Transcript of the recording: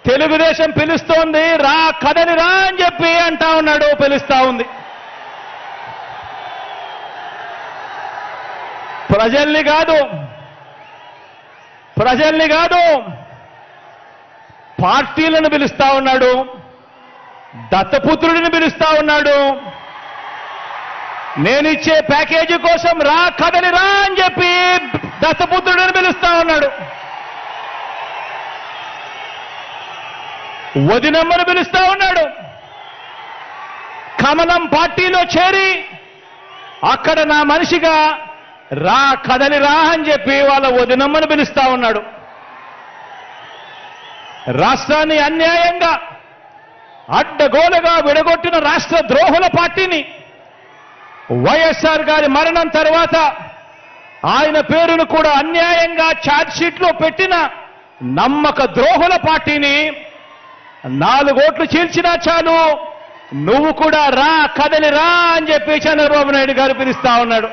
తెలుగుదేశం పిలుస్తోంది, రా కదలి రా అని చెప్పి అంటా ఉన్నాడు, పిలుస్తా ఉంది. ప్రజల్ని కాదు పార్టీలను పిలుస్తా ఉన్నాడు, దత్తపుత్రుడిని పిలుస్తా ఉన్నాడు. నేనిచ్చే ప్యాకేజీ కోసం రా కదలి రా అని చెప్పి దత్తపుత్రుడిని పిలుస్తా ఉన్నాడు. వదినమ్మను పిలుస్తా ఉన్నాడు. కమలం పార్టీలో చేరి అక్కడ నా మనిషిగా రా కదలి రా అని చెప్పి వాళ్ళ వదినమ్మను పిలుస్తా ఉన్నాడు. రాష్ట్రాన్ని అన్యాయంగా అడ్డగోలుగా విడగొట్టిన రాష్ట్ర ద్రోహుల పార్టీని, వైఎస్ఆర్ గారి మరణం తర్వాత ఆయన పేరును కూడా అన్యాయంగా ఛార్జ్షీట్లో పెట్టిన నమ్మక ద్రోహుల పార్టీని 4 ఓట్లు చీల్చినా చాలు, నువ్వు కూడా రా కదలి రా అని చెప్పి చంద్రబాబు నాయుడు గారు పిలుస్తా ఉన్నాడు.